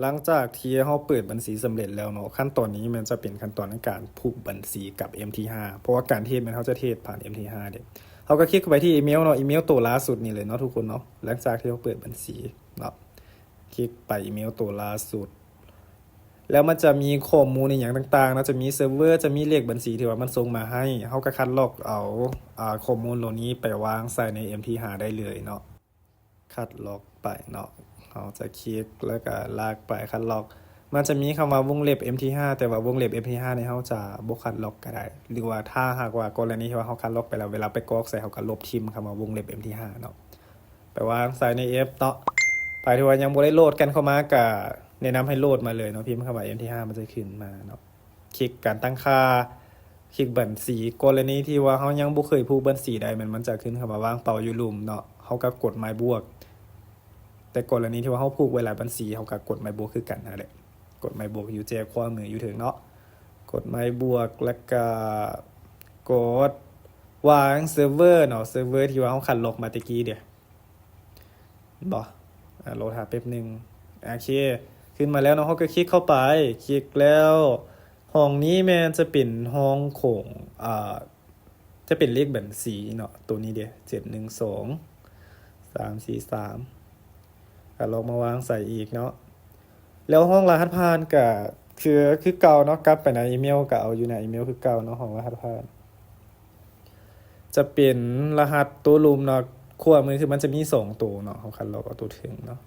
หลังจากที่เราเปิดบัญชีสำเร็จแล้วเนาะขั้นตอนนี้มันจะเป็นขั้นตอนในการผูกบัญชีกับ MT5 เพราะว่าการเทรดมันเขาจะเทรดผ่าน MT5 เด้เขาก็คลิกเข้าไปที่อีเมลเนาะอีเมลตัวล่าสุดนี่เลยเนาะทุกคนเนาะหลังจากที่เราเปิดบัญชีเนาะคลิกไปอีเมลตัวล่าสุดแล้วมันจะมีข้อมูลในอย่างต่างๆนะจะมีเซิร์ฟเวอร์จะมีเลขบัญชีที่ว่ามันส่งมาให้เขาก็คัดลอกเอาข้อมูลเหล่านี้ไปวางใส่ใน MT5 ได้เลยเนาะคัดลอกไปเนาะเขาจะคลิกแล้วก็ลากไปคัดลอกมันจะมีคำว่าวงเล็บ MT5 แต่ว่าวงเล็บ MT5 ในเขาจะบ่คัดลอกก็ได้หรือว่าถ้าหากว่ากรณีที่ว่าเขาคัดลอกไปแล้วเวลาไปกรอกใส่เขาก็ลบทิมคำว่าวงเล็บ MT5 เนาะไปวางใส่ใน F เนาะไปที่ว่ายังบ่ได้โหลดกันเข้ามาก็แนะนำให้โหลดมาเลยเนาะพิมพ์คำว่า MT5 มันจะขึ้นมาเนาะคลิกการตั้งค่าคลิกบัญชีกรณีที่ว่าเขายังบ่เคยผูกบัญชีใดมันจะขึ้นคำว่าวางเป้าอยู่ลุ่มเนาะเขาก็กดไม้บวกแต่กรณีที่ว่าเขาผูกไว้หลายบัญชีเขาก็กดไม้บวกคือกันนั่นแหละกดไม้บวกอยู่แจขวามืออยู่ถึงเนาะกดไม้บวกแล้วก็กดวางเซิร์ฟเวอร์เนาะเซิร์ฟเวอร์ที่ว่าเขาคัดลอกมาตะกี้เด้บ่โหลดหาแป๊บนึงโอเคขึ้นมาแล้วเนาะเขาก็คลิกเข้าไปคลิกแล้วห้องนี้แม่นจะเป็นห้องของจะเป็นเลขบัญชีเนาะตัวนี้เด้712 343ก็ลองมาวางใส่อีกเนาะแล้วห้องรหัสผ่านก็คือเก่าเนาะกลับไปในอีเมลก็เอาอยู่ในอีเมลคือเก่าเนาะห้องรหัสผ่านจะเป็นรหัสตัวรูมเนาะขั้วมือคือมันจะมี2ตัวเนาะเขาคัดลอกเอาตัวถึงเนาะ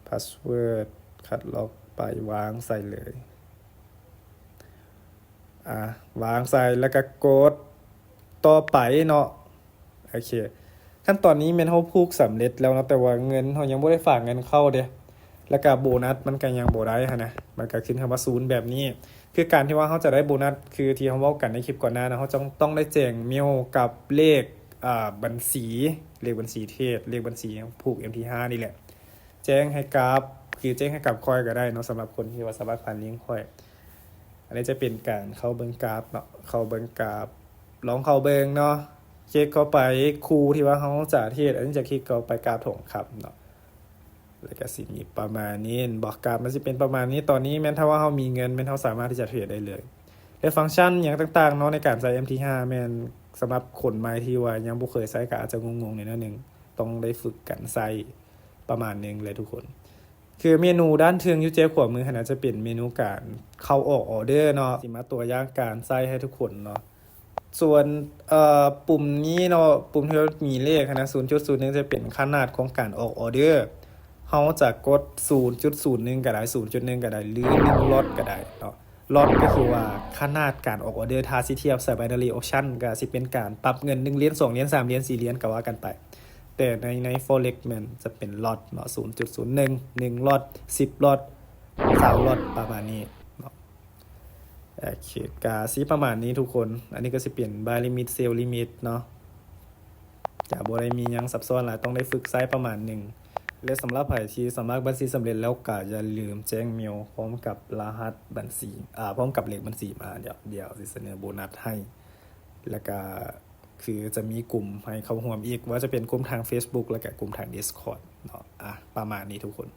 password คัดลอกไปวางใส่เลยวางใส่แล้วก็กดต่อไปเนาะโอเคขั้นตอนนี้แม่นเฮาผูกสำเร็จแล้วเนาะแต่ว่าเงินเฮายังบ่ได้ฝากเงินเข้าเด้แล้วก็โบนัสมันก็ยังบ่ได้หันนะมันก็ขึ้นคำว่า0แบบนี้คือการที่ว่าเฮาจะได้โบนัสคือที่เฮาเว้ากันในคลิปก่อนหน้านะเฮาต้องได้แจ้งเมลกับเลขบัญชีเลขบัญชีเทศเลขบัญชีผูก MT5 นี่แหละแจ้งให้กับคือแจ้งให้กับคอยก็ได้เนาะสำหรับคนที่ว่าสามารถผ่านลิงก์คอยอันนี้จะเป็นการเข้าเบิ่งกราฟเนาะเข้าเบิ่งกราฟลองเข้าเบิ่งเนาะคลิกเข้าไปคู่ที่ว่าเฮาจะเทศอันนี้จะคลิกเข้าไปกราฟถงคำเนาะแล้วก็สิมีประมาณนี้บอกกราฟมันสิเป็นประมาณนี้ตอนนี้แม้นถ้าว่าเฮามีเงินแม่นเฮาสามารถที่จะเทรดได้เลยและฟังก์ชันอย่างต่างๆเนาะในการใช้ MT5 แม่นสำหรับคนใหม่ที่ว่ายังบ่เคยใช้ก็อาจจะงงๆนิดนึงต้องได้ฝึกกันใช้ประมาณนึงเลยทุกคนคือเมนูด้านเทิงอยู่เจ๊ขวามือขนาดจะเป็นเมนูการเข้าออกออเดอร์เนาะสิมาตัวอย่างการใช้ให้ทุกคนเนาะส่วนปุ่มนี้เนาะปุ่มที่มีเลขนะ 0.01 จะเป็นขนาดของการออกออเดอร์เฮาจะกด 0.01 ก็ได้ 0.1 ก็ได้หรือ1ล็อตก็ได้เนาะล็อตก็คือว่าขนาดการออกออเดอร์ถ้าสิเทียบใส่ binary option ก็สิเป็นการปรับเงิน1เหรียญ2เหรียญ3เหรียญ4เหรียญก็ว่ากันไปแต่ใน forex มันจะเป็นล็อตเนาะ 0.01 1ล็อต10ล็อต3ล็อตประมาณนี้เนาะโอเคก็สิประมาณนี้ทุกคนอันนี้ก็สิเป็น buy limit sell limit เนาะจะบ่ได้มีหยังซับซ้อนหลายต้องได้ฝึกใช้ประมาณนึงและสำหรับใครที่สมัครบัญชีสำเร็จแล้วก็อย่าลืมแจ้งเมลพร้อมกับรหัสบัญชีพร้อมกับเลขบัญชีมาเดี๋ยวสิเสนอโบนัสให้แล้วก็คือจะมีกลุ่มให้เข้าร่วมอีกว่าจะเป็นกลุ่มทาง Facebook แล้วก็กลุ่มทาง Discord เนาะประมาณนี้ทุกคน